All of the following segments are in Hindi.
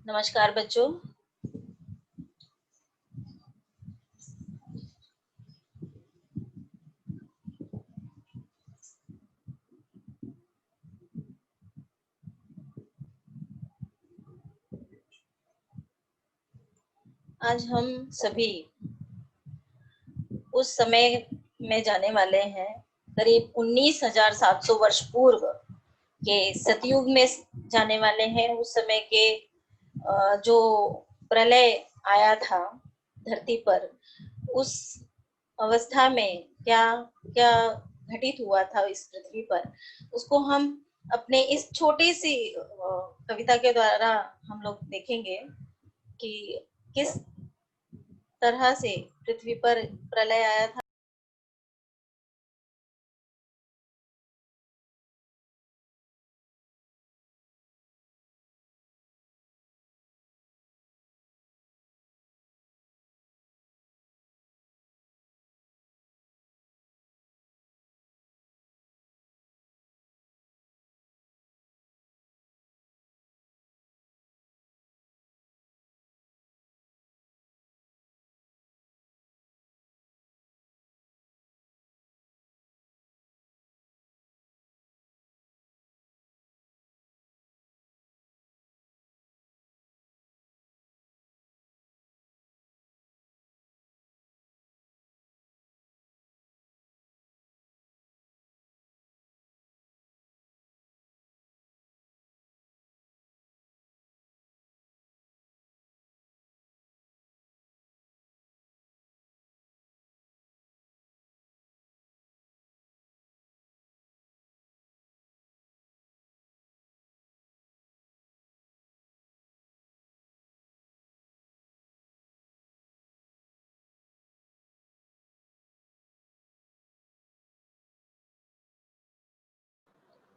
नमस्कार बच्चों। आज हम सभी उस समय में जाने वाले हैं, करीब 19,700 वर्ष पूर्व के सतयुग में जाने वाले हैं। उस समय के जो प्रलय आया था धरती पर, उस अवस्था में क्या क्या घटित हुआ था इस पृथ्वी पर, उसको हम अपने इस छोटी सी कविता के द्वारा हम लोग देखेंगे कि किस तरह से पृथ्वी पर प्रलय आया था।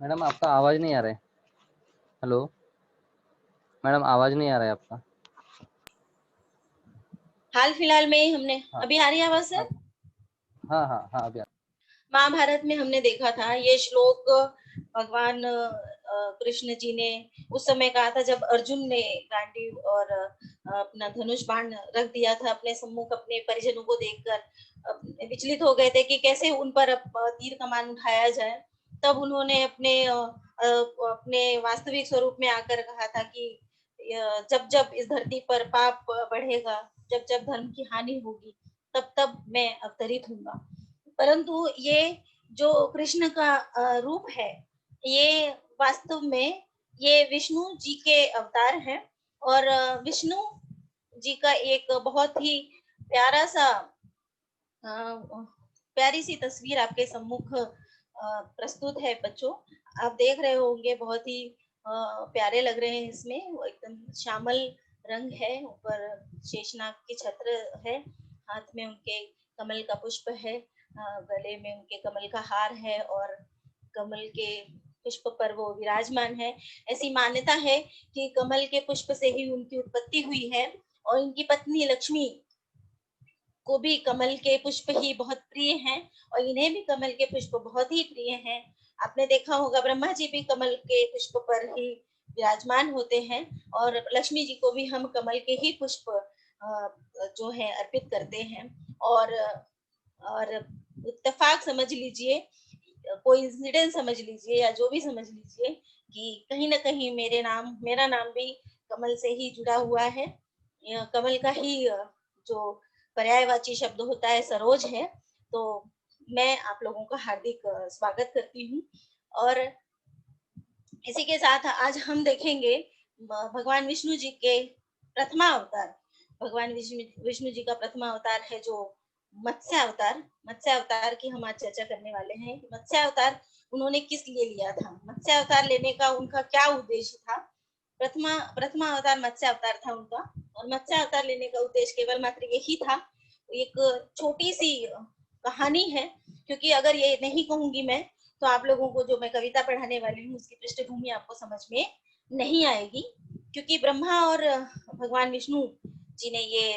मैडम आपका आवाज नहीं आ रहा है। हेलो मैडम, आवाज नहीं आ रहा है आपका। हाल फिलहाल में हमने हाँ अभी आ रही है आवाज सर? हाँ हाँ हाँ, अभी महाभारत में हमने देखा था ये श्लोक। भगवान कृष्ण जी ने उस समय कहा था जब अर्जुन ने गांडीव और अपना धनुष बाण रख दिया था अपने सम्मुख, अपने परिजनों को देखकर विचलित हो गए थे कि कैसे उन पर तीर कमान उठाया जाए। तब उन्होंने अपने वास्तविक स्वरूप में आकर कहा था कि जब जब इस धरती पर पाप बढ़ेगा, जब जब धर्म की हानि होगी, तब तब मैं अवतरित होऊंगा। परंतु ये जो कृष्ण का रूप है, ये वास्तव में ये विष्णु जी के अवतार हैं। और विष्णु जी का एक बहुत ही प्यारा सा प्यारी सी तस्वीर आपके सम्मुख प्रस्तुत है बच्चों। आप देख रहे होंगे, बहुत ही प्यारे लग रहे हैं। इसमें वो एकदम श्यामल रंग है, ऊपर शेषनाग की छत्र है, हाथ में उनके कमल का पुष्प है, गले में उनके कमल का हार है और कमल के पुष्प पर वो विराजमान है। ऐसी मान्यता है कि कमल के पुष्प से ही उनकी उत्पत्ति हुई है और इनकी पत्नी लक्ष्मी को भी कमल के पुष्प ही बहुत प्रिय हैं और इन्हें भी कमल के पुष्प बहुत ही प्रिय हैं। आपने देखा होगा ब्रह्मा जी भी कमल के पुष्प पर ही विराजमान होते हैं और लक्ष्मी जी को भी हम कमल के ही पुष्प जो है अर्पित करते हैं। और इत्तेफाक समझ लीजिए, कोई इंसिडेंट समझ लीजिए या जो भी समझ लीजिए कि कहीं ना कहीं मेरा नाम भी कमल से ही जुड़ा हुआ है। कमल का ही जो पर्यायवाची शब्द होता है सरोज है। तो मैं आप लोगों का हार्दिक स्वागत करती हूँ। और इसी के साथ आज हम देखेंगे भगवान विष्णु जी के प्रथमा अवतार। भगवान विष्णु जी का प्रथमा अवतार है जो मत्स्य अवतार। मत्स्य अवतार की हम आज चर्चा करने वाले हैं। मत्स्य अवतार उन्होंने किस लिए लिया था, मत्स्य अवतार लेने का उनका क्या उद्देश्य था। प्रथमा अवतार मत्स्य अवतार था उनका, और मत्स्य अवतार लेने का उद्देश्य केवल मात्र यही था। एक छोटी सी कहानी है, क्योंकि अगर ये नहीं कहूंगी मैं तो आप लोगों को जो मैं कविता पढ़ाने वाली हूँ उसकी पृष्ठभूमि आपको समझ में नहीं आएगी। क्योंकि ब्रह्मा और भगवान विष्णु जी ने ये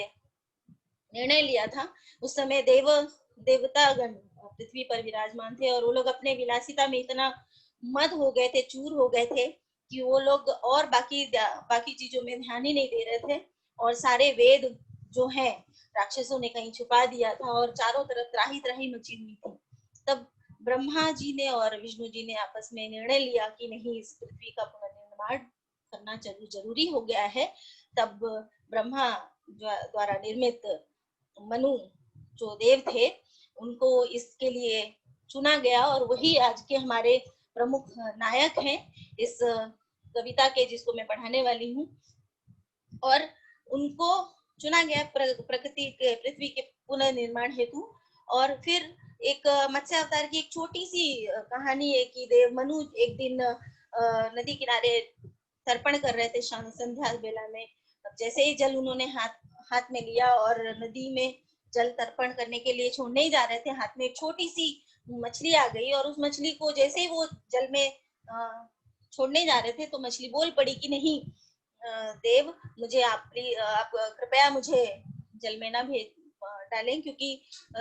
निर्णय लिया था। उस समय देवतागण पृथ्वी पर विराजमान थे और वो लोग अपने विलासिता में इतना मद हो गए थे, चूर हो गए थे कि वो लोग और बाकी चीजों में ध्यान ही नहीं दे रहे थे, और सारे वेद जो है राक्षसों ने कहीं छुपा दिया था और चारों तरफ त्राही त्राही मची हुई थी। तब ब्रह्मा जी ने और विष्णु जी ने आपस में निर्णय लिया कि नहीं, इस पृथ्वी का पुनर्निर्माण करना जरूरी हो गया है। तब ब्रह्मा द्वारा निर्मित मनु जो देव थे, उनको इसके लिए चुना गया, और वही आज के हमारे प्रमुख नायक हैं इस कविता के, जिसको मैं पढ़ाने वाली हूँ। और उनको चुना गया प्रकृति के, पृथ्वी के पुनर्निर्माण हेतु। और फिर एक मत्स्य अवतार की एक छोटी सी कहानी है कि देव मनु एक दिन नदी किनारे तर्पण कर रहे थे संध्या बेला में। जैसे ही जल उन्होंने हाथ में लिया और नदी में जल तर्पण करने के लिए छोड़ने ही जा रहे थे, हाथ में एक छोटी सी मछली आ गई, और उस मछली को जैसे ही वो जल में छोड़ने जा रहे थे तो मछली बोल पड़ी कि नहीं देव, मुझे आप कृपया मुझे जल में ना डालें, क्योंकि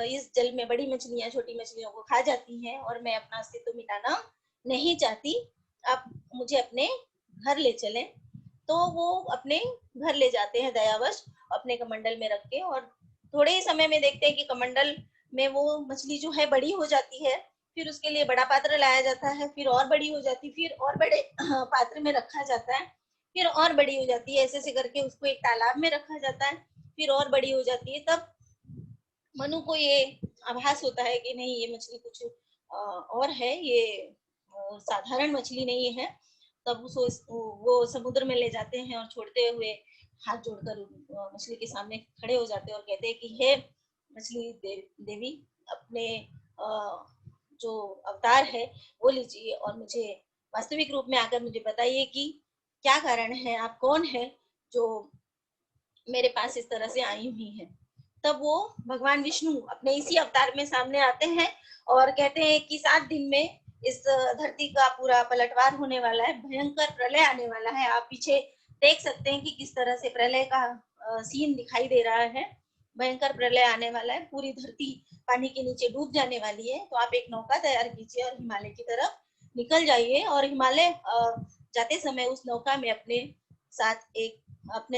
इस जल में बड़ी मछलियां छोटी मछलियों को खा जाती हैं और मैं अपना अस्तित्व मिटाना नहीं चाहती। आप मुझे अपने घर ले चलें। तो वो अपने घर ले जाते हैं दयावश, अपने कमंडल में रख के, और थोड़े ही समय में देखते हैं कि कमंडल में वो मछली जो है बड़ी हो जाती है। फिर उसके लिए बड़ा पात्र लाया जाता है, फिर और बड़ी हो जाती, फिर और बड़े पात्र में रखा जाता है, फिर और बड़ी हो जाती है। ऐसे ऐसे करके उसको एक तालाब में रखा जाता है, फिर और बड़ी हो जाती है। तब मनु को ये आभास होता है कि नहीं, ये मछली कुछ और है, ये साधारण मछली नहीं है। तब वो समुद्र में ले जाते हैं और छोड़ते हुए हाथ जोड़कर मछली के सामने खड़े हो जाते हैं और कहते हैं कि हे मछली देवी, अपने जो अवतार है वो लीजिए और मुझे वास्तविक रूप में आकर मुझे बताइए कि क्या कारण है, आप कौन है जो मेरे पास इस तरह से आई हुई है। तब वो भगवान विष्णु अपने इसी अवतार में सामने आते हैं और कहते हैं कि 7 दिन में इस धरती का पूरा पलटवार होने वाला है, भयंकर प्रलय आने वाला है। आप पीछे देख सकते हैं कि किस तरह से प्रलय का सीन दिखाई दे रहा है। भयंकर प्रलय आने वाला है, पूरी धरती पानी के नीचे डूब जाने वाली है। तो आप एक नौका तैयार कीजिए और हिमालय की तरफ निकल जाइए, और हिमालय जाते समय उस नौका में अपने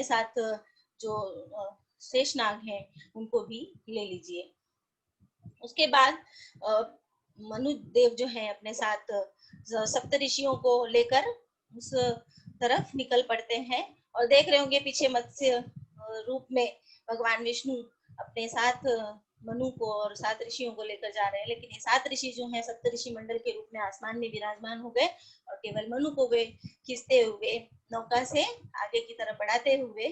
साथ जो शेषनाग हैं उनको भी ले लीजिए। उसके बाद मनु देव जो है अपने साथ सप्तऋषियों को लेकर उस तरफ निकल पड़ते हैं, और देख रहे होंगे पीछे मत्स्य रूप में भगवान विष्णु अपने साथ मनु को और 7 ऋषियों को लेकर जा रहे हैं। लेकिन ये 7 ऋषि जो हैं सप्तऋषि मंडल के रूप में आसमान में विराजमान हो गए, और केवल मनु को वे खींचते हुए नौका से आगे की तरफ बढ़ाते हुए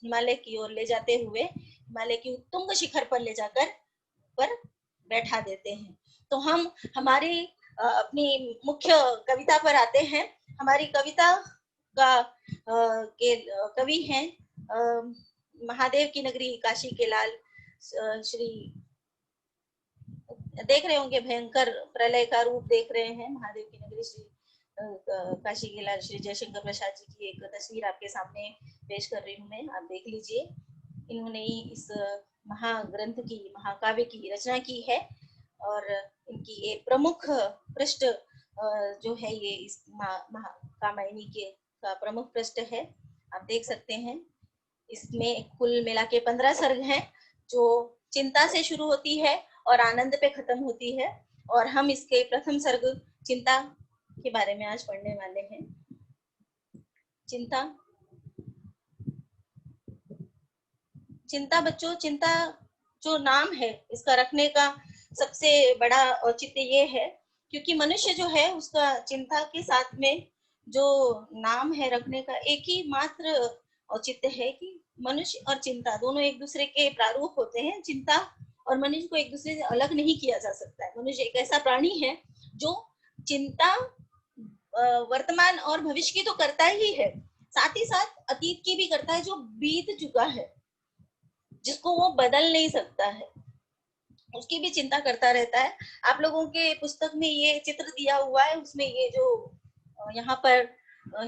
हिमालय की ओर ले जाते हुए हिमालय की उत्तुंग शिखर पर ले जाकर पर बैठा देते हैं। तो हम हमारी अपनी मुख्य कविता पर आते हैं। हमारी कविता का के कवि हैं महादेव की नगरी काशी के लाल श्री, देख रहे होंगे भयंकर प्रलय का रूप देख रहे हैं। महादेव की नगरी श्री काशी के लाल श्री जयशंकर प्रसाद जी की एक तस्वीर आपके सामने पेश कर रही हूँ मैं, आप देख लीजिए। इन्होंने इस महाग्रंथ की, महाकाव्य की रचना की है, और इनकी ये प्रमुख पृष्ठ जो है ये इस कामायनी के का प्रमुख पृष्ठ है, आप देख सकते हैं। इसमें कुल मिला के 15 सर्ग हैं, जो चिंता से शुरू होती है और आनंद पे खत्म होती है। और हम इसके प्रथम सर्ग चिंता के बारे में आज पढ़ने वाले हैं। चिंता बच्चों, चिंता जो नाम है इसका रखने का सबसे बड़ा औचित्य ये है क्योंकि मनुष्य जो है उसका चिंता के साथ में जो नाम है रखने का एक ही मात्र औचित्य है कि मनुष्य और चिंता दोनों एक दूसरे के प्रारूप होते हैं। चिंता और मनुष्य को एक दूसरे से अलग नहीं किया जा सकता है। मनुष्य एक ऐसा प्राणी है जो चिंता वर्तमान और भविष्य की तो करता ही है, साथ ही साथ अतीत की भी करता है जो बीत चुका है, जिसको वो बदल नहीं सकता है, उसकी भी चिंता करता रहता है। आप लोगों के पुस्तक में ये चित्र दिया हुआ है, उसमें ये जो यहाँ पर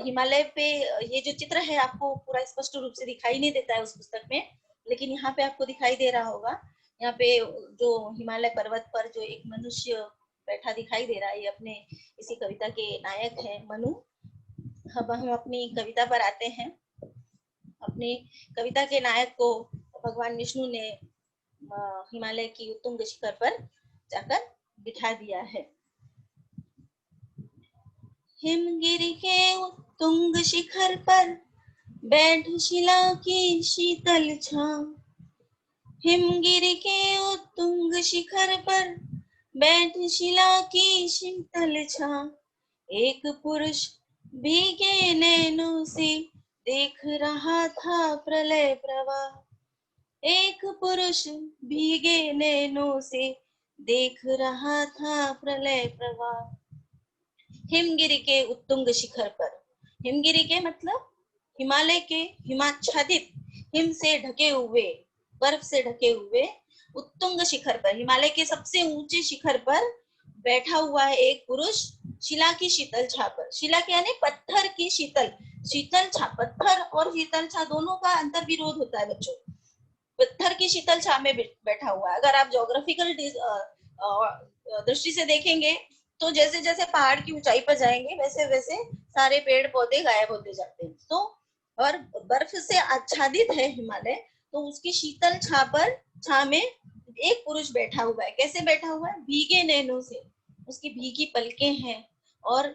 हिमालय पे ये जो चित्र है आपको पूरा स्पष्ट रूप से दिखाई नहीं देता है उस पुस्तक में, लेकिन यहाँ पे आपको दिखाई दे रहा होगा। यहाँ पे जो हिमालय पर्वत पर जो एक मनुष्य बैठा दिखाई दे रहा है, ये अपने इसी कविता के नायक है मनु। अब हम अपनी कविता पर आते हैं। अपनी कविता के नायक को भगवान विष्णु ने हिमालय की उत्तुंग शिखर पर जाकर बिठा दिया है। हिमगिरी के उत्तुंग शिखर पर बैठ शिला की शीतल छांव। हिमगिरी के उत्तुंग शिखर पर बैठ शिला की शीतल छांव। एक पुरुष भीगे नैनों से देख रहा था प्रलय प्रवाह। एक पुरुष भीगे नैनों से देख रहा था प्रलय प्रवाह। हिमगिरी के उत्तुंग शिखर पर, हिमगिरी के मतलब हिमालय के हिमाच्छादित हिम से ढके हुए, बर्फ से ढके हुए उत्तुंग शिखर पर, हिमालय के सबसे ऊंचे शिखर पर बैठा हुआ है एक पुरुष शिला की शीतल छा पर। शिला के यानी पत्थर की शीतल, शीतल छा, पत्थर और शीतल छा दोनों का अंतर विरोध होता है बच्चों। पत्थर की शीतल छा में बैठा हुआ है। अगर आप ज्योग्राफिकल दृष्टि से देखेंगे तो जैसे जैसे पहाड़ की ऊंचाई पर जाएंगे वैसे वैसे सारे पेड़ पौधे गायब होते जाते हैं। तो और बर्फ से आच्छादित है हिमालय, तो उसकी शीतल छा में एक पुरुष बैठा हुआ है। कैसे बैठा हुआ है? भीगे नैनों से, उसकी भीगी पलकें हैं और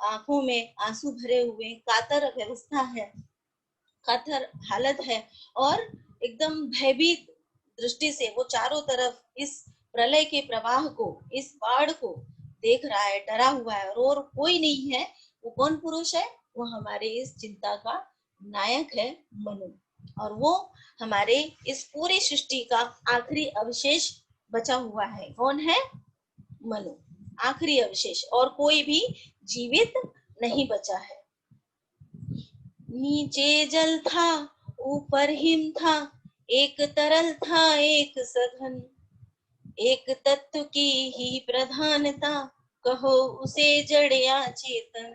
आंखों में आंसू भरे हुए, कातर अवस्था है, कातर हालत है और एकदम भयभीत दृष्टि से वो चारों तरफ इस प्रलय के प्रवाह को, इस बाढ़ को देख रहा है, डरा हुआ है और कोई नहीं है। वो कौन पुरुष है? वो हमारे इस चिंता का नायक है, मनु। और वो हमारे इस पूरी सृष्टि का आखिरी अवशेष बचा हुआ है। कौन है? मनु, आखिरी अवशेष, और कोई भी जीवित नहीं बचा है। नीचे जल था, ऊपर हिम था, एक तरल था एक सघन, एक तत्व की ही प्रधानता, कहो उसे जड़ या चेतन।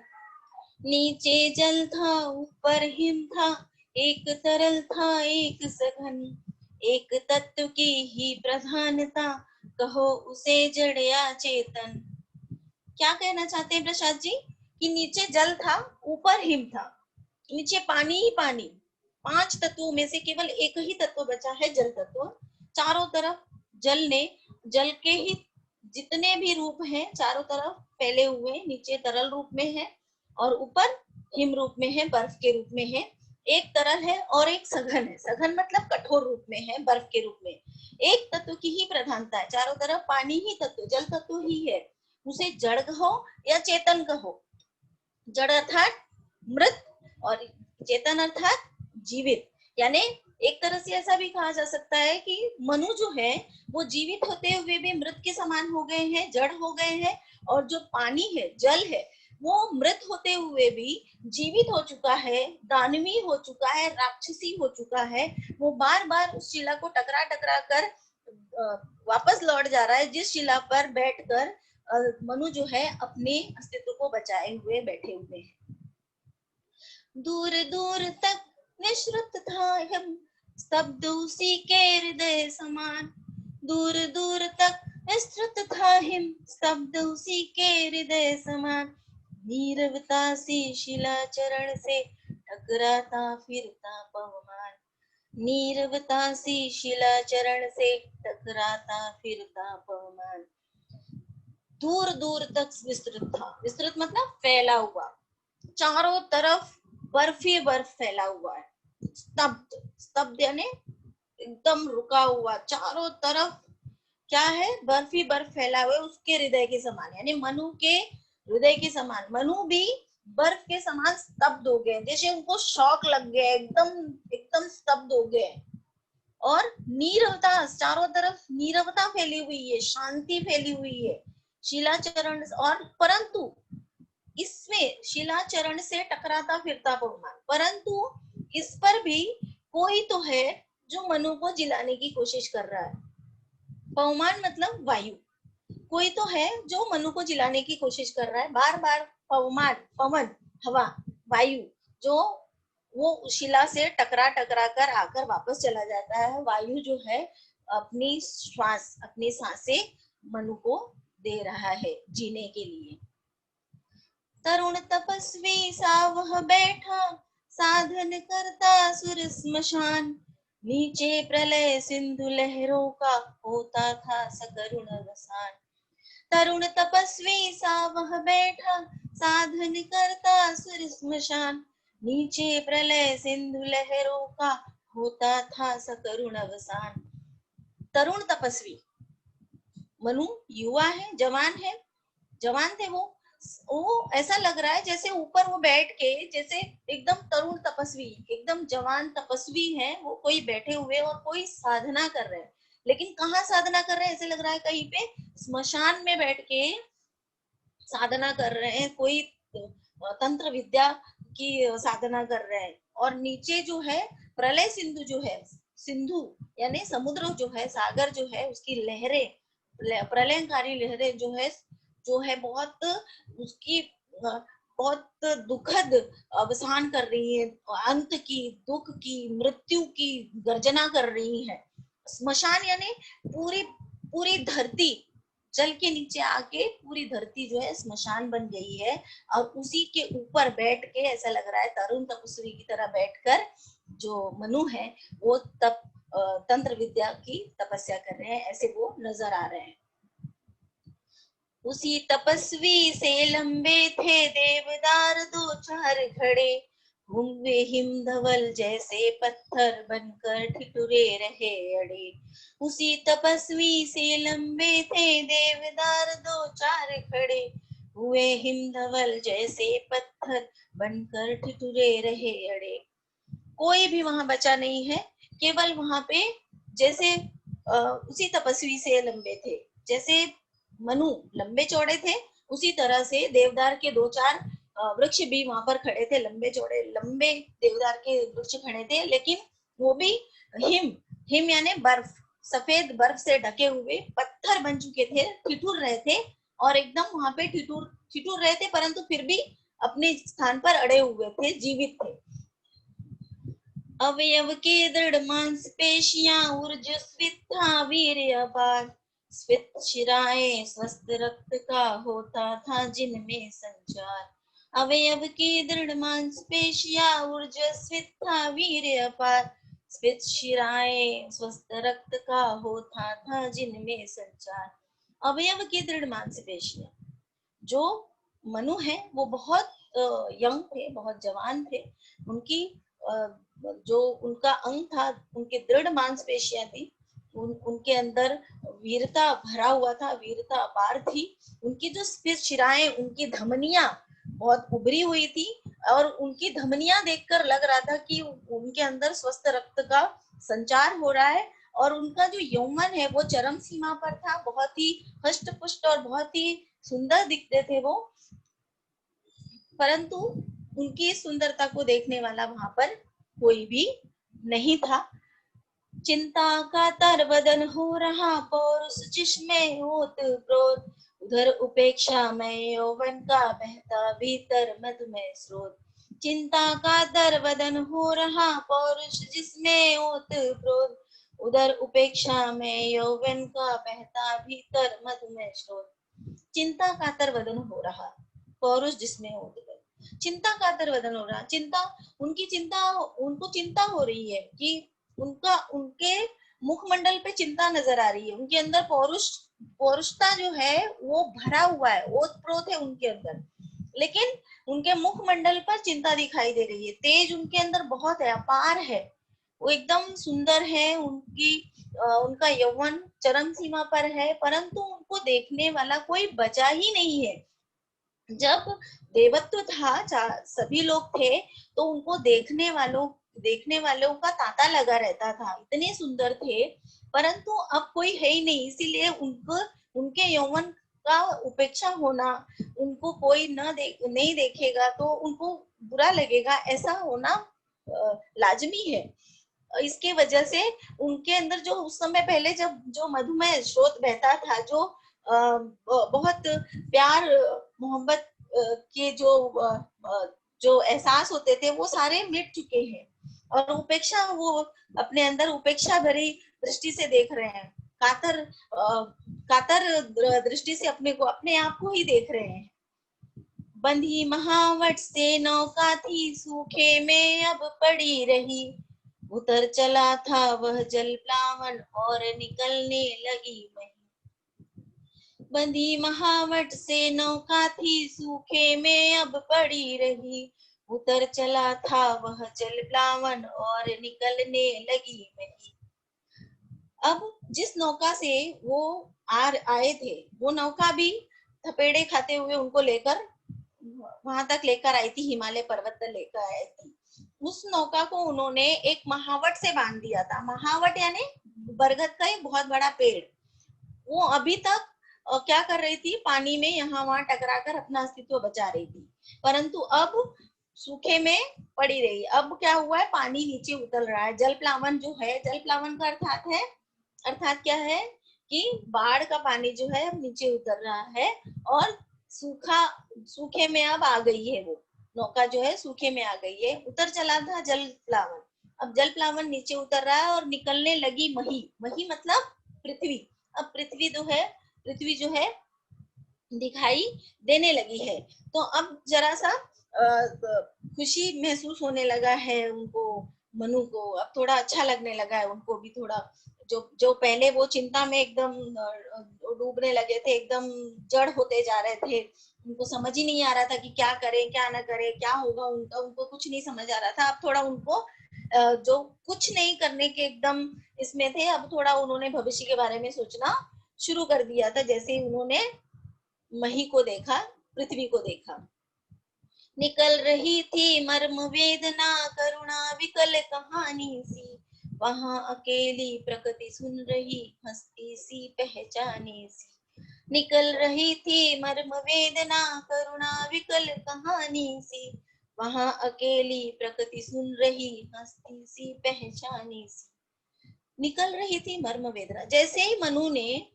नीचे जल था, ऊपर हिम था, एक तरल था एक सघन, एक तत्व की ही प्रधानता, कहो उसे जड़ या चेतन। क्या कहना चाहते हैं प्रसाद जी? कि नीचे जल था, ऊपर हिम था, नीचे पानी ही पानी। 5 तत्वों में से केवल एक ही तत्व बचा है, जल तत्व। चारों तरफ जल ने, जल के ही जितने भी रूप हैं चारों तरफ फैले हुए, नीचे तरल रूप में है और ऊपर हिम रूप में है, बर्फ के रूप में है। एक तरल है और एक सघन है। सघन मतलब कठोर रूप में है, बर्फ के रूप में। एक तत्व की ही प्रधानता है, चारों तरफ पानी ही तत्व, जल तत्व ही है। उसे जड़ कहो या चेतन कहो। जड़ अर्थात मृत और चेतन अर्थात जीवित। यानी एक तरह से ऐसा भी कहा जा सकता है कि मनु जो है वो जीवित होते हुए भी मृत के समान हो गए हैं, जड़ हो गए हैं, और जो पानी है, जल है, वो मृत होते हुए भी जीवित हो चुका है, दानवी हो चुका है, राक्षसी हो चुका है। वो बार बार उस शिला को टकरा टकरा कर वापस लौट जा रहा है, जिस शिला पर बैठकर मनु जो है अपने अस्तित्व को बचाए हुए बैठे हुए हैं। दूर दूर तक निश्रुत था हिम, स्तब्ध उसी के हृदय समान। दूर दूर तक विस्तृत था हिम, स्तब्ध उसी के हृदय समान। नीरवता सी शिला चरण से टकराता फिरता पवमान। नीरवता सी शिला चरण से टकराता फिरता पवमान। दूर दूर तक विस्तृत था, विस्तृत मतलब फैला हुआ, चारों तरफ बर्फ ही बर्फ फैला हुआ है। स्तब्ध, स्तब्ध यानी एकदम रुका हुआ, चारों तरफ क्या है? बर्फ ही बर्फ फैला हुआ है, उसके हृदय के समान, यानी मनु के हृदय के समान। मनु भी बर्फ के समान स्तब्ध हो गए, जैसे उनको शॉक लग गया, एकदम एकदम स्तब्ध हो गए। और नीरवता, चारों तरफ नीरवता फैली हुई है, शांति फैली हुई है शिलाचरण। और परंतु इसमें शिलाचरण से टकराता फिरता पवमान, परंतु इस पर भी कोई तो है जो मनु को जिलाने की कोशिश कर रहा है। पवमान मतलब वायु, कोई तो है जो मनु को जिलाने की कोशिश कर रहा है। बार बार पवमान, पवन, हवा, वायु, जो वो शिला से टकरा टकरा कर आकर वापस चला जाता है। वायु जो है अपनी श्वास, अपनी सांसें मनु को दे रहा है जीने के लिए। तरुण तपस्वी सा वह बैठा, साधन करता सुर स्मशान। नीचे प्रलय सिंधु लहरों का, होता था सकरुण अवसान। तरुण तपस्वी सा वह बैठा, साधन करता सुर स्मशान। नीचे प्रलय सिंधु लहरों का, होता था सकरुण अवसान। तरुण तपस्वी, मनु युवा है, जवान थे वो ऐसा लग रहा है जैसे ऊपर वो बैठ के, जैसे एकदम तरुण तपस्वी, एकदम जवान तपस्वी है वो, कोई बैठे हुए और कोई साधना कर रहे हैं। लेकिन कहाँ साधना कर रहे हैं, ऐसे लग रहा है कहीं पे स्मशान में बैठ के साधना कर रहे हैं, कोई तंत्र विद्या की साधना कर रहे हैं। और नीचे जो है प्रलय सिंधु जो है, सिंधु यानी समुद्र जो है, सागर जो है, उसकी लहरें, प्रलयकारी लहरें जो है बहुत उसकी बहुत दुखद अवसान कर रही है, अंत की, दुख की, मृत्यु की गर्जना कर रही है। स्मशान यानी पूरी पूरी धरती जल के नीचे आके पूरी धरती जो है स्मशान बन गई है। और उसी के ऊपर बैठ के ऐसा लग रहा है तरुण तपस्वी की तरह बैठकर जो मनु है वो तंत्र विद्या की तपस्या कर रहे हैं, ऐसे वो नजर आ रहे हैं। उसी तपस्वी से लंबे थे देवदार दो चार खड़े, हुए हिमधवल जैसे पत्थर बनकर ठिठुरे रहे अड़े। उसी तपस्वी से लंबे थे देवदार दो चार खड़े, हुए हिमधवल जैसे पत्थर बनकर ठिठुरे रहे अड़े। कोई भी वहां बचा नहीं है, केवल वहां पे जैसे उसी तपस्वी से लंबे थे, जैसे मनु लंबे चौड़े थे, उसी तरह से देवदार के दो चार वृक्ष भी वहां पर खड़े थे, लंबे चौड़े लंबे देवदार के वृक्ष खड़े थे, लेकिन वो भी हिम, हिम यानी बर्फ, सफेद बर्फ से ढके हुए पत्थर बन चुके थे, ठिठुर रहे थे और एकदम वहां पे ठिठुर रहे थे, परंतु फिर भी अपने स्थान पर अड़े हुए थे, जीवित थे। अवयव के दृढ़ मांसपेशियां ऊर्जस्वित था वीर अपार, स्फीत शिराएं स्वस्थ रक्त का होता था जिनमें संचार। अवयव की दृढ़ मांसपेशियां ऊर्जस्वित था वीर अपार, स्फीत शिराएं स्वस्थ रक्त का होता था जिनमें संचार। अवयव की दृढ़ मांसपेशियां, जो मनु है वो बहुत यंग थे, बहुत जवान थे, उनकी जो उनका अंग था, उनकी दृढ़ मांसपेशियां थी, उनके अंदर वीरता भरा हुआ था, वीरता अपार थी। उनकी जो स्फीत शिराएं, उनकी धमनियां बहुत उभरी हुई थी और उनकी धमनियां देखकर लग रहा था कि उनके अंदर स्वस्थ रक्त का संचार हो रहा है। और उनका जो यौवन है वो चरम सीमा पर था, बहुत ही हष्ट पुष्ट और बहुत ही सुंदर दिखते थे वो, परंतु उनकी सुंदरता को देखने वाला वहां पर कोई भी नहीं था। चिंता का तरबदन हो रहा पौरुष जिसमें होत क्रोध, उधर उपेक्षा में यौवन का बहता भीतर मधुमय स्रोत। चिंता का तरबदन हो रहा पौरुष जिसमें होत क्रोध, उधर उपेक्षा में यौवन का बहता भीतर मधुमय स्रोत। चिंता कातर वदन हो रहा, पौरुष जिसमें हो गए, चिंता कातर वदन हो रहा, चिंता, उनकी चिंता, उनको चिंता हो रही है कि उनका, उनके मुखमंडल पे चिंता नजर आ रही है, उनके अंदर पौरुषता जो है वो भरा हुआ है, ओतप्रोत है उनके अंदर, लेकिन उनके मुखमंडल पर चिंता दिखाई दे रही है। तेज उनके अंदर बहुत है, अपार है, वो एकदम सुंदर है, उनका यौवन चरम सीमा पर है, परंतु उनको देखने वाला कोई बचा ही नहीं है। जब देवत्व था, सभी लोग थे, तो उनको देखने वालों का तांता लगा रहता था, इतने सुंदर थे, परंतु अब कोई है ही नहीं, इसीलिए उनको, उनके यौवन का उपेक्षा होना, उनको कोई नहीं देखेगा तो उनको बुरा लगेगा, ऐसा होना लाजमी है। इसके वजह से उनके अंदर जो उस समय पहले जब जो मधुमय स्रोत बहता था, जो बहुत प्यार मोहब्बत के जो एहसास होते थे वो सारे मिट चुके हैं, और उपेक्षा, वो अपने अंदर उपेक्षा भरी दृष्टि से देख रहे हैं, कातर दृष्टि से अपने को, अपने आप को ही देख रहे हैं। बंधी महावट से नौका थी, सूखे में अब पड़ी रही। उतर चला था वह जल प्लावन, और निकलने लगी मही। बंधी महावट से नौका थी, सूखे में अब पड़ी रही। उतर चला था वह जल प्लावन, और निकलने लगी मही। अब जिस नौका से वो आए थे, वो नौका भी थपेड़े खाते हुए उनको लेकर वहां तक लेकर आई थी, हिमालय पर्वत तक लेकर आई थी। उस नौका को उन्होंने एक महावट से बांध दिया था। महावट यानी बरगद का एक बहुत बड़ा पेड़। वो अभी तक क्या कर रही थी, पानी में यहाँ वहां टकरा कर अपना अस्तित्व बचा रही थी, परंतु अब सूखे में पड़ी रही। अब क्या हुआ है, पानी नीचे उतर रहा है। जल प्लावन जो है, जल प्लावन का अर्थात क्या है कि बाढ़ का पानी जो है नीचे उतर रहा है, और सूखे में अब आ गई है। वो नौका जो है सूखे में आ गई है। उतर चला था जल प्लावन, अब जल प्लावन नीचे उतर रहा है, और निकलने लगी मही। मही मतलब पृथ्वी। अब पृथ्वी जो है दिखाई देने लगी है। तो अब जरा सा खुशी महसूस होने लगा है उनको, मनु को अब थोड़ा अच्छा लगने लगा है उनको भी। थोड़ा जो पहले वो चिंता में एकदम डूबने लगे थे, एकदम जड़ होते जा रहे थे, उनको समझ ही नहीं आ रहा था कि क्या करें क्या ना करें, क्या होगा उनका, उनको कुछ नहीं समझ आ रहा था। अब थोड़ा उनको जो कुछ नहीं करने के एकदम इसमें थे, अब थोड़ा उन्होंने भविष्य के बारे में सोचना शुरू कर दिया था, जैसे ही उन्होंने मही को देखा, पृथ्वी को देखा। निकल रही थी मर्म वेदना, करुणा विकल कहानी सी। वहां अकेली प्रकृति सुन रही, हंसती सी पहचानी सी। निकल रही थी मर्म वेदना, करुणा विकल कहानी सी। वहां अकेली प्रकृति सुन रही, हंसती सी पहचानी सी। निकल रही थी मर्म वेदना। जैसे ही मनु ने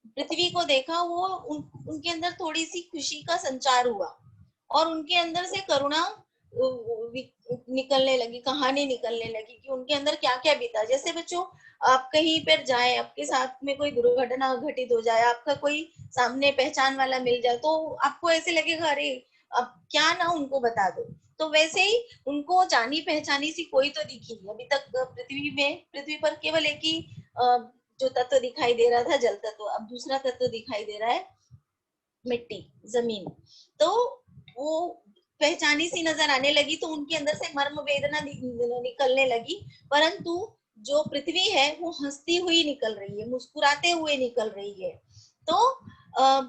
पृथ्वी को देखा, वो उनके अंदर थोड़ी सी खुशी का संचार हुआ, और उनके अंदर से करुणा निकलने लगी, कहानी निकलने लगी कि उनके अंदर क्या क्या बीता। जैसे बच्चों, आप कहीं पर जाए, आपके साथ में कोई दुर्घटना घटित हो जाए, आपका कोई सामने पहचान वाला मिल जाए, तो आपको ऐसे लगेगा अरे अब क्या ना उनको बता दो। तो वैसे ही उनको जानी पहचानी सी कोई तो दिखी। अभी तक पृथ्वी पर केवल एक ही जो तत्व दिखाई दे रहा था, जल तत्व। अब दूसरा तत्व दिखाई दे रहा है, मिट्टी, जमीन। तो वो पहचानी सी नजर आने लगी, तो उनके अंदर से मर्म वेदना निकलने लगी। परंतु जो पृथ्वी है वो हंसती हुई निकल रही है, मुस्कुराते हुए निकल रही है। तो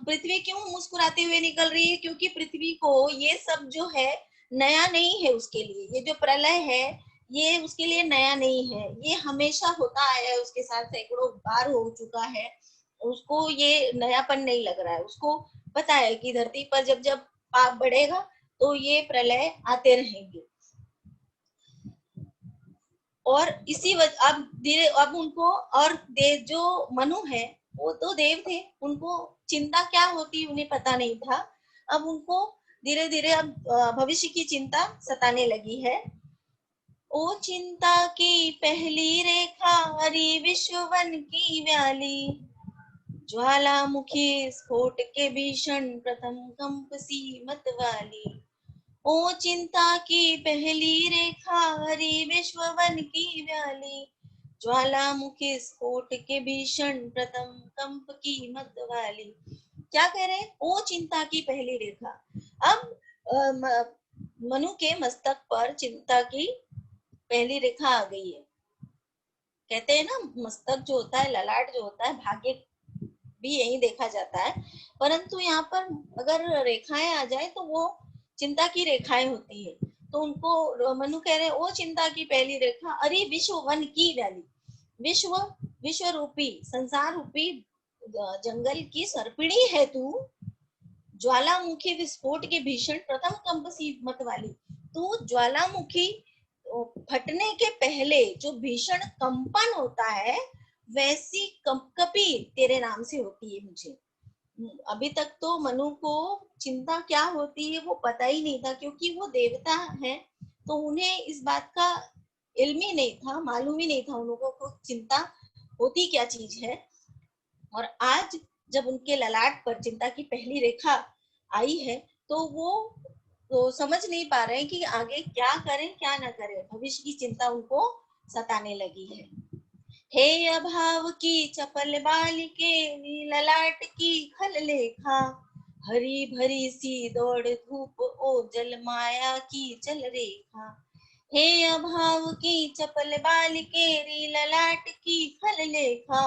पृथ्वी क्यों मुस्कुराते हुए निकल रही है? क्योंकि पृथ्वी को ये सब जो है नया नहीं है उसके लिए। ये जो प्रलय है ये उसके लिए नया नहीं है, ये हमेशा होता आया है, उसके साथ सैकड़ों बार हो चुका है। उसको ये नयापन नहीं लग रहा है। उसको पता है कि धरती पर जब जब पाप बढ़ेगा तो ये प्रलय आते रहेंगे। और इसी वजह अब उनको, और देव जो मनु है वो तो देव थे, उनको चिंता क्या होती उन्हें पता नहीं था। अब उनको धीरे धीरे अब भविष्य की चिंता सताने लगी है। ओ चिंता की पहली रेखा, हरि विश्ववन की व्याली। ज्वालामुखी स्फोट के भीषण, प्रथम कंप सी मत वाली। ओ चिंता की पहली रेखा, हरि विश्ववन की व्याली। ज्वालामुखी स्फोट के भीषण, प्रथम कंप की मत वाली। क्या कह रहे हैं? ओ चिंता की पहली रेखा। अब मनु के मस्तक पर चिंता की पहली रेखा आ गई है। कहते हैं ना, मस्तक जो होता है, ललाट जो होता है, भाग्य भी यही देखा जाता है। परंतु यहाँ पर अगर रेखाएं आ जाए तो वो चिंता की रेखाएं होती है। तो उनको मनु कह रहे हैं, ओ चिंता की पहली रेखा, अरे विश्व वन की वैली। विश्व रूपी, संसार रूपी जंगल की सर्पिणी है तू। ज्वालामुखी विस्फोट के भीषण, प्रथम कंप सी मत वाली। तू ज्वालामुखी फटने के पहले जो भीषण कंपन होता है, वैसी कंपकपी तेरे नाम से होती है मुझे। अभी तक तो मनु को चिंता क्या होती है वो पता ही नहीं था, क्योंकि वो देवता है, तो उन्हें इस बात का इल्म ही नहीं था, मालूम ही नहीं था उनको को चिंता होती क्या चीज है। और आज जब उनके ललाट पर चिंता की पहली रेखा आई है, तो वो तो समझ नहीं पा रहे हैं कि आगे क्या करें क्या ना करें, भविष्य की चिंता उनको सताने लगी है। हे अभाव की चपल बालिके, ललाट की खल लेखा, हरी भरी सी दौड़ धूप ओजल माया की चल रेखा। हे अभाव की चपल बालिके, ललाट की खल लेखा,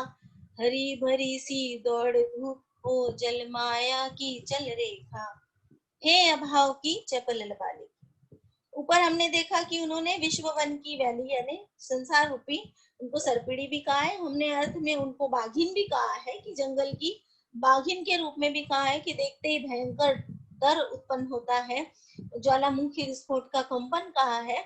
हरी भरी सी दौड़ धूप ओजल माया की चल रेखा। हे अभाव की चपल बालिके। ऊपर हमने देखा कि उन्होंने विश्व वन की वैली यानी संसार रूपी उनको सर्पिणी भी कहा है, हमने अर्थ में उनको बाघिन भी कहा है कि जंगल की बाघिन के रूप में भी कहा है कि देखते ही भयंकर डर उत्पन्न होता है, ज्वालामुखी विस्फोट का कंपन कहा है,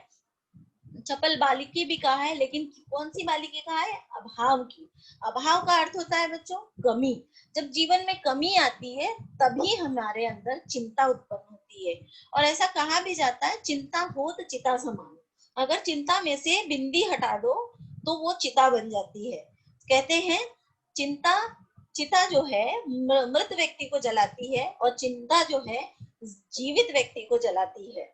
चपल बालिकी भी कहा है, लेकिन कौन सी बालिकी कहा है? अभाव की। अभाव का अर्थ होता है बच्चों कमी। जब जीवन में कमी आती है तभी हमारे अंदर चिंता उत्पन्न होती है, और ऐसा कहा भी जाता है चिंता हो तो चिता समान। अगर चिंता में से बिंदी हटा दो तो वो चिता बन जाती है। कहते हैं चिंता, चिता जो है मृत व्यक्ति को जलाती है और चिंता जो है जीवित व्यक्ति को जलाती है।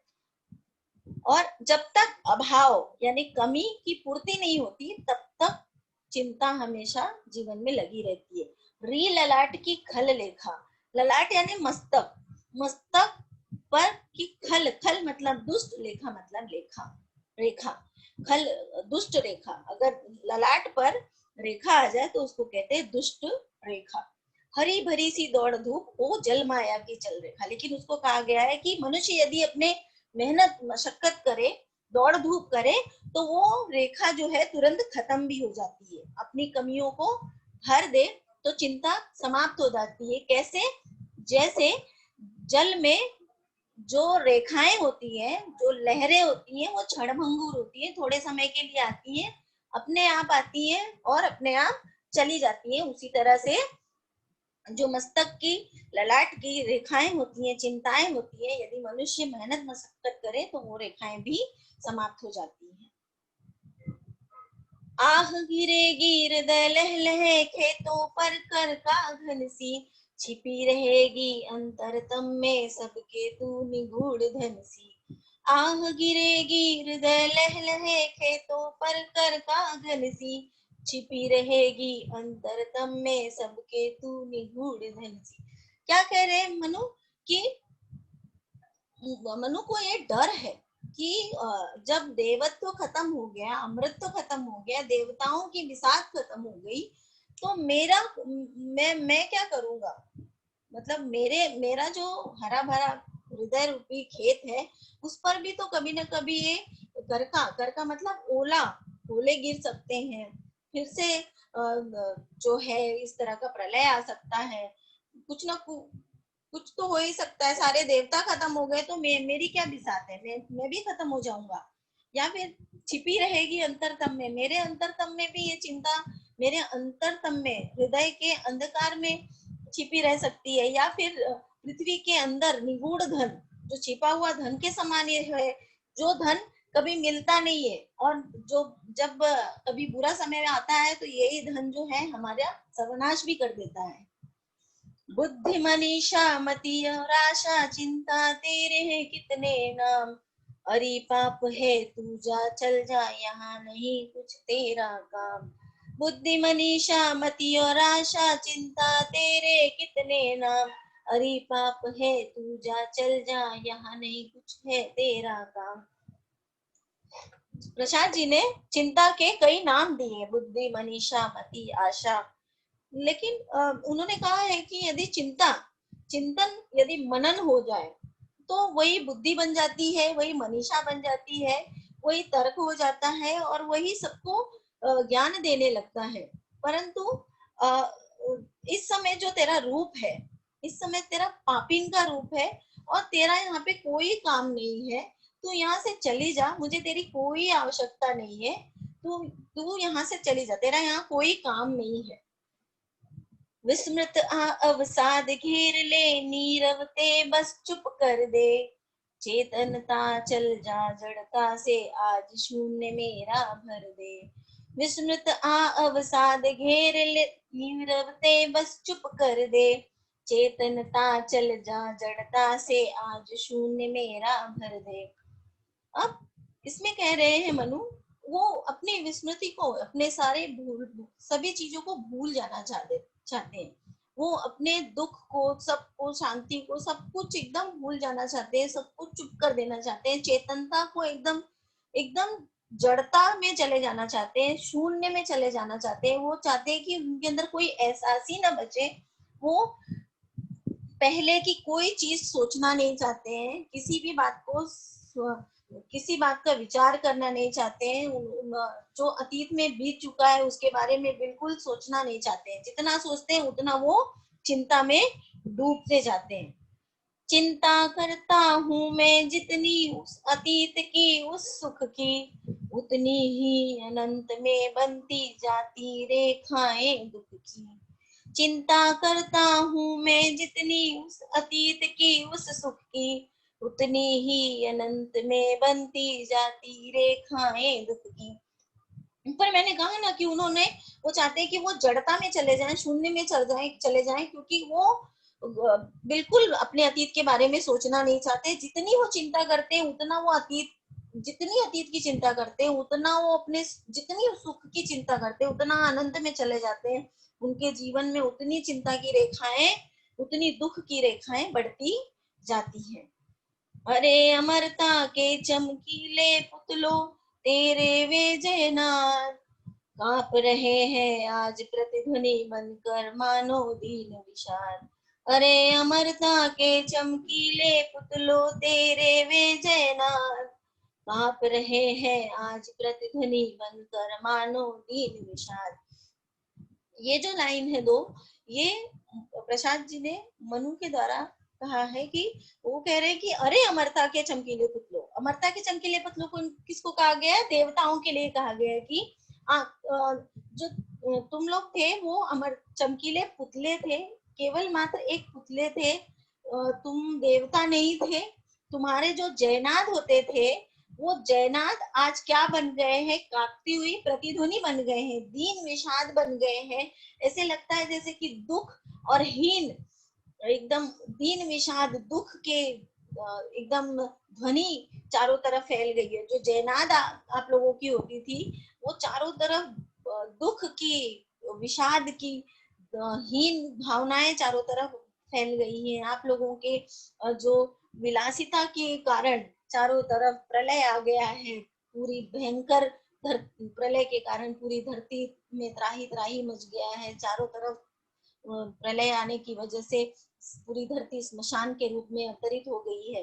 और जब तक अभाव यानी कमी की पूर्ति नहीं होती तब तक चिंता हमेशा जीवन में लगी रहती है। री ललाट की खल लेखा, ललाट यानी मस्तक, मस्तक पर की खल, खल मतलब दुष्ट, लेखा मतलब लेखा, रेखा, खल दुष्ट रेखा। अगर ललाट पर रेखा आ जाए तो उसको कहते हैं दुष्ट रेखा। हरी भरी सी दौड़ धूप वो जल माया की चल रेखा। लेकिन उसको कहा गया है कि मनुष्य यदि अपने मेहनत मशक्कत करे, दौड़ धूप करे, तो वो रेखा जो है तुरंत खत्म भी हो जाती है। अपनी कमियों को भर दे तो चिंता समाप्त हो जाती है। कैसे? जैसे जल में जो रेखाएं होती हैं, जो लहरें होती हैं, वो क्षणभंगुर होती है, थोड़े समय के लिए आती है, अपने आप आती है और अपने आप चली जाती है। उसी तरह से जो मस्तक की ललाट की रेखाएं होती हैं, चिंताएं होती है, यदि मनुष्य मेहनत मशक्कत करे तो वो रेखाएं भी समाप्त हो जाती हैं। आह गिरेगी हृदय लहलहे, खेतों पर कर का घन सी, छिपी रहेगी अंतरतम में सबके तू निगूढ़ धन सी। आह गिरेगी हृदय लहलहे, खेतों पर कर का घन सी, छिपी रहेगी अंतरतम में सबके तू निगूढ़ धन सी। क्या कह रहे हैं मनु कि मनु को ये डर है कि जब देवत्व खत्म हो गया, अमृत तो खत्म हो गया, देवताओं की विसाख खत्म हो गई, तो मेरा मैं क्या करूंगा? मतलब मेरा जो हरा भरा हृदय रूपी खेत है उस पर भी तो कभी ना कभी ये करका मतलब ओला, ओले गिर सकते हैं, फिर से जो है इस तरह का प्रलय आ सकता है, कुछ ना कुछ तो हो ही सकता है। सारे देवता खत्म हो गए तो मेरी क्या बिसात है? मैं भी खत्म हो जाऊंगा। या फिर छिपी रहेगी अंतरतम में, मेरे अंतरतम में भी ये चिंता मेरे अंतरतम में हृदय के अंधकार में छिपी रह सकती है। या फिर पृथ्वी के अंदर निगूढ़ धन, जो छिपा हुआ धन के समान ये है, जो धन कभी मिलता नहीं है, और जो जब कभी बुरा समय आता है तो यही धन जो है हमारा सर्वनाश भी कर देता है। बुद्धि मनीषा मति और आशा, चिंता तेरे हैं कितने नाम, अरे पाप है तू जा चल जा, यहाँ नहीं कुछ तेरा काम। बुद्धि मनीषा मति और आशा, चिंता तेरे कितने नाम, अरे पाप है तू जा चल जा, यहाँ नहीं कुछ है तेरा काम। प्रसाद जी ने चिंता के कई नाम दिए, बुद्धि मनीषा मति आशा, लेकिन उन्होंने कहा है कि यदि चिंतन यदि मनन हो जाए तो वही बुद्धि बन जाती है, वही मनीषा बन जाती है, वही तर्क हो जाता है और वही सबको ज्ञान देने लगता है। परंतु इस समय जो तेरा रूप है, इस समय तेरा पापिन का रूप है और तेरा यहाँ पे कोई काम नहीं है, तू यहाँ से चली जा, मुझे तेरी कोई आवश्यकता नहीं है, तू यहाँ से चली जा, तेरा यहाँ कोई काम नहीं है। विस्मृत अवसाद घेर ले, नीरवते बस चुप कर दे, चेतनता चल जा जड़ता से, आज शून्य मेरा भर दे। विस्मृत अवसाद घेर ले, नीरवते बस चुप कर दे, चेतनता चल जा जड़ता से, आज शून्य मेरा भर दे। अब इसमें कह रहे हैं मनु, वो अपनी विस्मृति को, अपने सारे सभी चीजों को भूल जाना चाहते हैं। वो अपने दुख को, सबको, शांति को, सब कुछ एकदम भूल जाना चाहते हैं, सब कुछ चुप कर देना चाहते हैं, चेतनता को एकदम एकदम जड़ता में चले जाना चाहते हैं, शून्य में चले जाना चाहते हैं। वो चाहते हैं कि उनके अंदर कोई एहसास ही ना बचे। वो पहले की कोई चीज सोचना नहीं चाहते हैं, किसी भी बात को, किसी बात का विचार करना नहीं चाहते हैं। जो अतीत में बीत चुका है उसके बारे में बिल्कुल सोचना नहीं चाहते हैं। जितना सोचते हैं उतना वो चिंता में डूबते जाते हैं। चिंता करता हूँ मैं जितनी उस अतीत की, उस सुख की, उतनी ही अनंत में बनती जाती रेखाएं दुख की। चिंता करता हूँ मैं जितनी उस अतीत की, उस सुख की, उतनी ही अनंत में बनती जाती रेखाएं दुख की। पर मैंने कहा ना कि उन्होंने, वो चाहते हैं कि वो जड़ता में चले जाएं, शून्य में चले जाएं, क्योंकि वो बिल्कुल अपने अतीत के बारे में सोचना नहीं चाहते। जितनी वो चिंता करते हैं उतना वो अतीत, जितनी अतीत की चिंता करते हैं उतना वो अपने, जितनी सुख की चिंता करते हैं उतना आनंद में चले जाते हैं। उनके जीवन में उतनी चिंता की रेखाएं, उतनी दुख की रेखाएं बढ़ती जाती हैं। अरे अमरता के चमकीले पुतलों, तेरे वे जयनाद, कांप रहे हैं आज प्रतिध्वनि बनकर मानो दीन विशाल। अरे अमरता के चमकीले पुतलों, तेरे वे जयनाद, कांप रहे हैं आज प्रतिध्वनि बनकर मानो दीन विशाल। ये जो लाइन है दो, ये प्रसाद जी ने मनु के द्वारा कहा है कि वो कह रहे हैं कि अरे अमरता के चमकीले पुतलों। अमरता के चमकीले पुतलों को किसको कहा गया है? देवताओं के लिए कहा गया है कि जो तुम लोग थे वो अमर चमकीले पुतले थे, केवल मात्र एक पुतले थे, तुम देवता नहीं थे। तुम्हारे जो जयनाद होते थे वो जयनाद आज क्या बन गए हैं? कांपती हुई प्रतिध्वनि बन गए हैं, दीन विषाद बन गए हैं। ऐसे लगता है जैसे कि दुख और हीन, एकदम दीन विषाद दुख के एकदम ध्वनि चारों तरफ फैल गई है। जो जयनाद आप लोगों की होती थी वो चारों तरफ दुख की, विषाद की, हीन भावनाएं चारों तरफ फैल गई हैं। आप लोगों के जो विलासिता के कारण चारों तरफ प्रलय आ गया है। पूरी भयंकर प्रलय के कारण पूरी धरती में त्राही त्राही मच गया है। चारों तरफ प्रलय आने की वजह से पूरी धरती स्मशान के रूप में अवतरित हो गई है।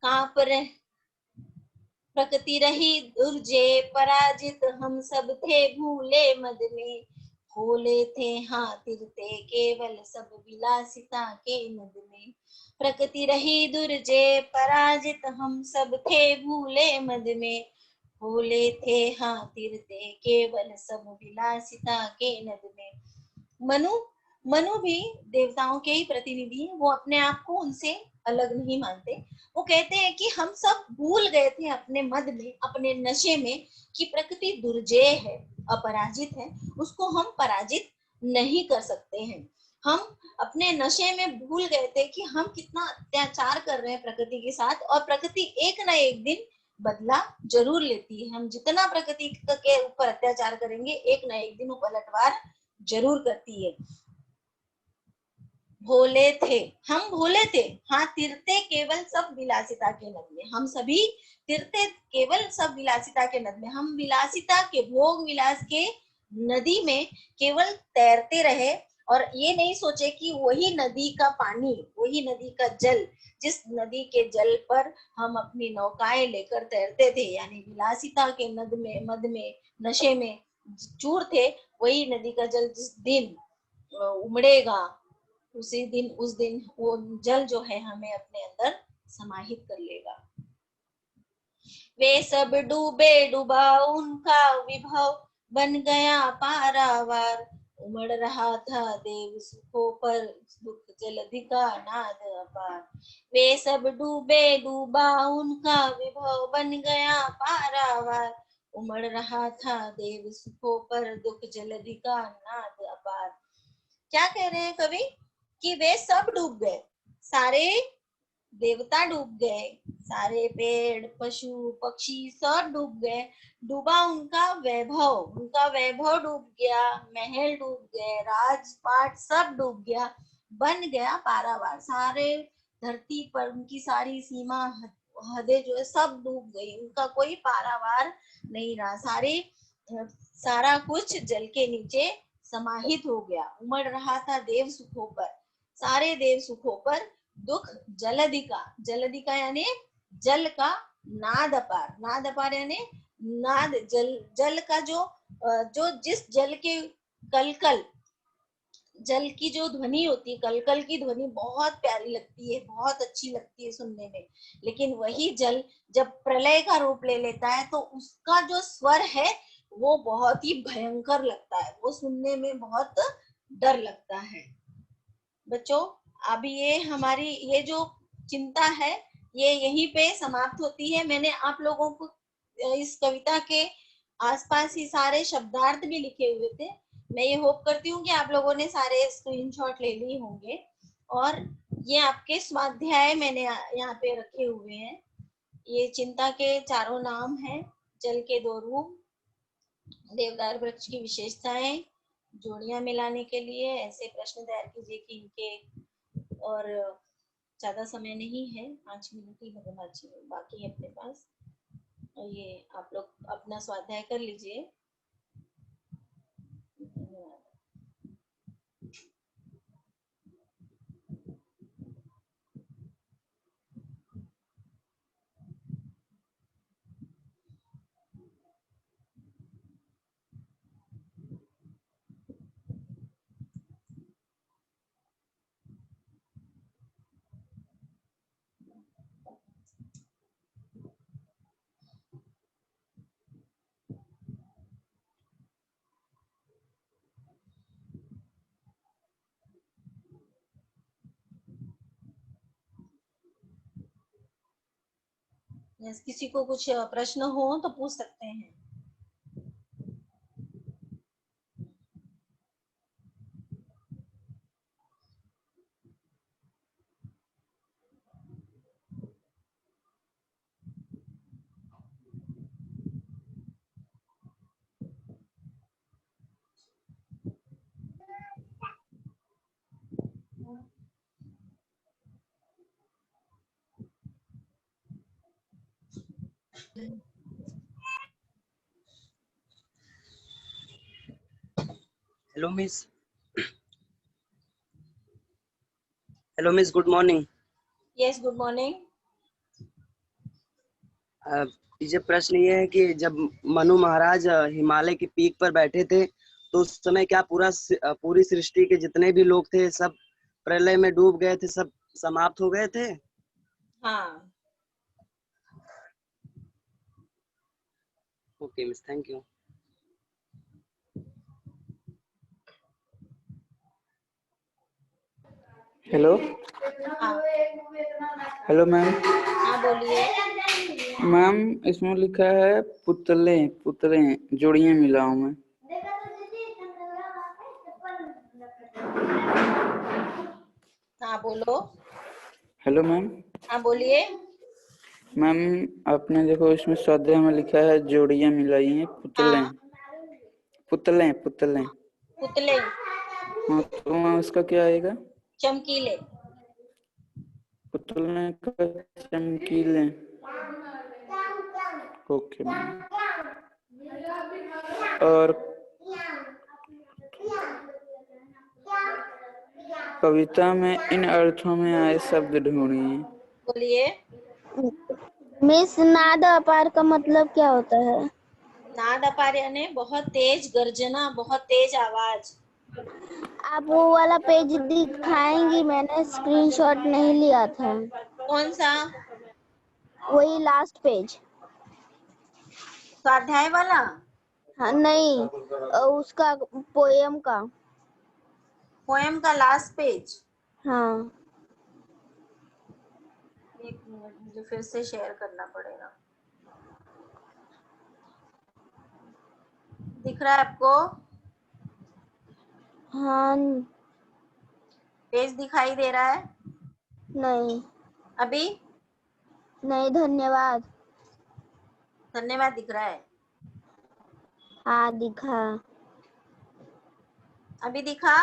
कांप रहे प्रकृति रही दुर्जय पराजित, हम सब थे भूले मद में, भोले थे हाँ तिरते केवल सब विलासिता के मद में। प्रकृति रही दुर्जय पराजित, हम सब थे भूले मद में, भोले थे हाँ तिरते केवल सब विलासिता के नद में। मनु भी देवताओं के ही प्रतिनिधि हैं। वो अपने आप को उनसे अलग नहीं मानते। वो कहते हैं कि हम सब भूल गए थे अपने मद में, अपने नशे में, कि प्रकृति दुर्जय है, अपराजित है, उसको हम पराजित नहीं कर सकते हैं। हम अपने नशे में भूल गए थे कि हम कितना अत्याचार कर रहे हैं प्रकृति के साथ, और प्रकृति एक ना एक दिन बदला जरूर लेती है। हम जितना प्रकृति के ऊपर अत्याचार करेंगे एक ना एक दिन वो पलटवार जरूर करती है। भोले थे, हम भोले थे, हाँ तिरते केवल सब विलासिता के नद में। हम सभी तिरते केवल सब विलासिता के नद में, हम विलासिता के, भोग विलास के नदी में केवल तैरते रहे, और ये नहीं सोचे कि वही नदी का पानी, वही नदी का जल, जिस नदी के जल पर हम अपनी नौकाएं लेकर तैरते थे, यानी विलासिता के नद में, मद में, नशे में चूर थे, वही नदी का जल जिस दिन उमड़ेगा, उसी दिन, उस दिन वो जल जो है हमें अपने अंदर समाहित कर लेगा। वे सब डूबे डूबा उनका विभव बन गया पारावार, उमड़ रहा था देव सुखों पर दुख जलधि का नाद अपार। वे सब डूबे डूबा उनका विभव बन गया पारावार, उमड़ रहा था देव सुखों पर दुख जलधि का नाद अपार। क्या कह रहे हैं कवि कि वे सब डूब गए, सारे देवता डूब गए, सारे पेड़ पशु पक्षी सब डूब गए, डूबा उनका वैभव डूब गया, महल डूब गए, राजपाट सब डूब गया, बन गया पारावार। सारे धरती पर उनकी सारी सीमा हदें जो है सब डूब गई, उनका कोई पारावार नहीं रहा, सारा कुछ जल के नीचे समाहित हो गया। उमड़ रहा था देव सुखों पर, सारे देव सुखों पर दुख जलधिका, जलधिका यानी जल का नाद अपार, नाद अपार यानी नाद, जल का जो जिस जल के कलकल, जल की जो ध्वनि होती है, कलकल की ध्वनि बहुत प्यारी लगती है, बहुत अच्छी लगती है सुनने में, लेकिन वही जल जब प्रलय का रूप ले लेता है तो उसका जो स्वर है वो बहुत ही भयंकर लगता है, वो सुनने में बहुत डर लगता है। बच्चों, अब ये हमारी ये जो चिंता है ये यहीं पे समाप्त होती है। मैंने आप लोगों को इस कविता के आसपास ही सारे शब्दार्थ भी लिखे हुए थे। मैं ये होप करती हूँ कि आप लोगों ने सारे स्क्रीनशॉट ले लिए होंगे, और ये आपके स्वाध्याय मैंने यहाँ पे रखे हुए हैं। ये चिंता के चारों नाम हैं, जल के दो रूप, देवदार वृक्ष की विशेषताएं, जोड़ियां मिलाने के लिए ऐसे प्रश्न तैयार कीजिए कि इनके, और ज्यादा समय नहीं है, 5 मिनट ही बाकी है अपने पास, और ये आप लोग अपना स्वाध्याय कर लीजिए। धन्यवाद। किसी को कुछ प्रश्न हो तो पूछ सकते हैं। Hello miss. Hello miss, good morning. Yes, good morning. ये प्रश्न ये है कि जब मनु महाराज हिमालय की पीक पर बैठे थे तो उस समय क्या पूरी सृष्टि के जितने भी लोग थे सब प्रलय में डूब गए थे, सब समाप्त हो गए थे? हाँ। Okay miss, thank you. Hello. हाँ। Hello ma'am. हाँ बोलिए। मैम इसमें लिखा है पुतले पुतले जोड़ियां मिलाओ मैं। हाँ बोलो। Hello ma'am. हाँ बोलिए। मैम आपने देखो इसमें स्वाध्याय में लिखा है जोड़ियां मिलाई हैं, पुतले हाँ। पुतले पुतले। पुतले। हाँ तो वहाँ उसका क्या आएगा? चमकीले। पुतले का चमकीले। Okay ma'am. और कविता में इन अर्थों में आए शब्द ढूंढिए। बोलिए। मिस नाद अपार का मतलब क्या होता है? नाद अपार यानी बहुत तेज गर्जना, बहुत तेज आवाज। आप वो वाला पेज दिखाएंगी? मैंने स्क्रीनशॉट नहीं लिया था। कौन सा? वही लास्ट पेज। स्वाध्याय वाला? हाँ नहीं, उसका पोयम का। पोएम का लास्ट पेज? हाँ। एक मिनट, मुझे फिर से शेयर करना पड़ेगा। दिख रहा है आपको? हाँ पेज दिखाई दे रहा है? नहीं। अभी नहीं, धन्यवाद। धन्यवाद दिख रहा है? हाँ दिखा। अभी दिखा?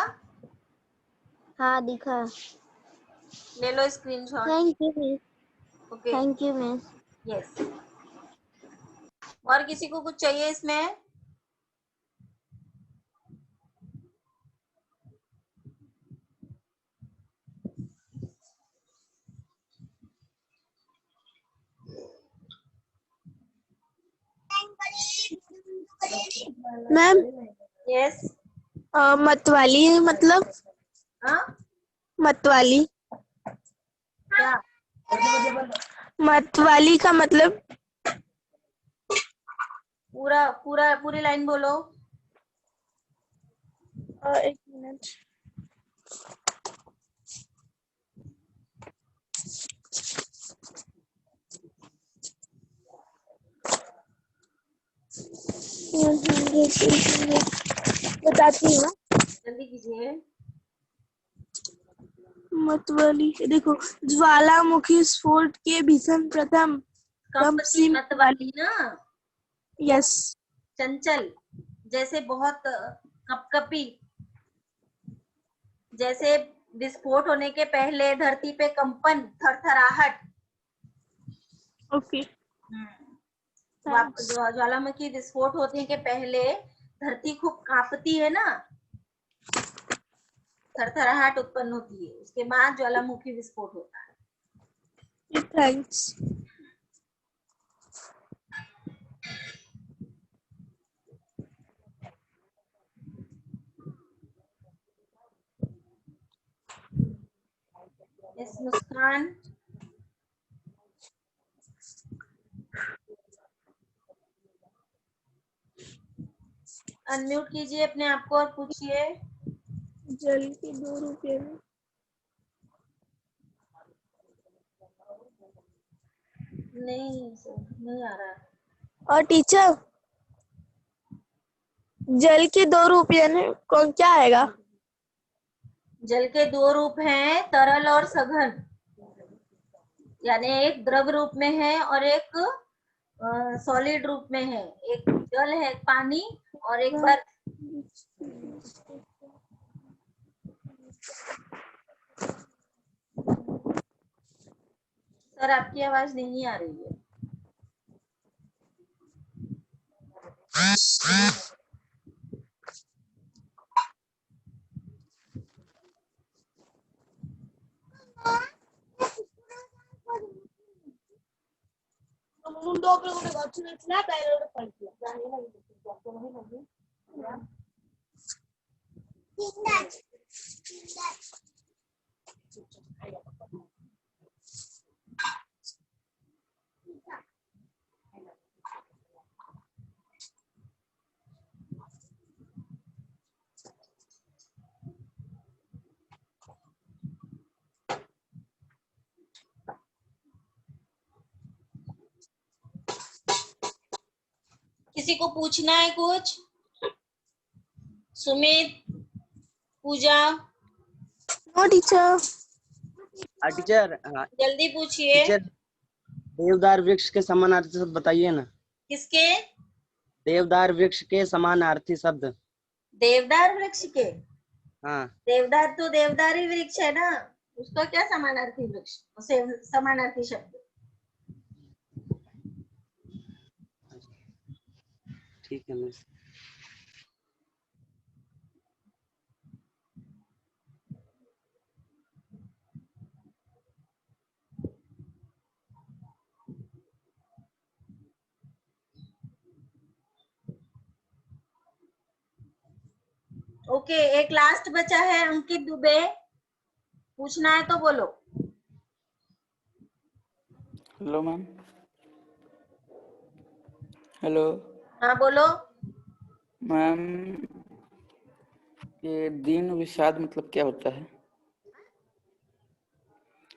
हाँ दिखा। ले लो screenshot. Thank you miss. Okay, thank you miss. Yes. और किसी को कुछ चाहिए इसमें? Ma'am, yes. मतवाली मतलब? हाँ, मतवाली। क्या? मतवाली का मतलब? पूरी लाइन बोलो। एक मिनट। बताती हूँ। जल्दी कीजिए। मतवाली देखो, ज्वालामुखी स्फोट के भीषण प्रथम कंपती मतवाली ना? यस। चंचल, जैसे बहुत कपकपी, जैसे विस्फोट होने के पहले धरती पे कंपन, थरथराहट। ओके। ज्वालामुखी विस्फोट होने के पहले धरती खूब कांपती है ना, थरथराहट उत्पन्न होती है, उसके बाद ज्वालामुखी विस्फोट होता है। थैंक्स। यस मुस्कान। अनम्यूट कीजिए अपने आप को और पूछिए। जल के 2 रुपये में नहीं आ रहा। और टीचर, जल के 2 रुपये में कौन क्या आएगा? जल के 2 रूप हैं, तरल और सघन। यानी एक द्रव रूप में है और एक सॉलिड रूप में है। एक जल है, पानी, और एक बर्फ। सर आपकी आवाज नहीं आ रही है। किसी को पूछना है कुछ? Sumit, Puja. No teacher. Teacher. जल्दी पूछिए। टीचर, देवदार वृक्ष के समानार्थी शब्द बताइए ना। किसके? देवदार वृक्ष के समानार्थी शब्द। देवदार वृक्ष के? हाँ। देवदार तो देवदार ही वृक्ष है ना, उसका क्या समानार्थी वृक्ष, उसे समानार्थी शब्द? ठीक है मिस। ओके, एक लास्ट बचा है, अंकित दुबे। पूछना है तो बोलो। Hello ma'am. हेलो हाँ बोलो। मैम, ये दीन विषाद मतलब क्या होता है?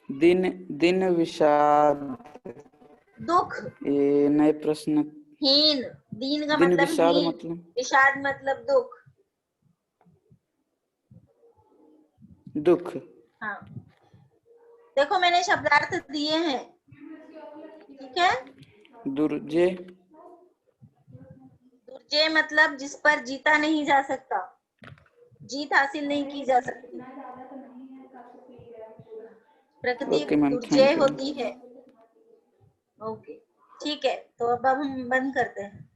दिन विषाद। दुख। ये नए प्रश्न। हीन। दीन का दिन मतलब विषाद हीन, मतलब? विषाद मतलब दुख। दुख। हाँ, देखो मैंने शब्दार्थ दिए हैं, ठीक है। दुर्जय, दुर्जय मतलब जिस पर जीता नहीं जा सकता, जीत हासिल नहीं की जा सकती, प्रकृति okay ma'am, Durjoy thank you. होती है। ओके, ठीक है, तो अब हम बंद करते हैं।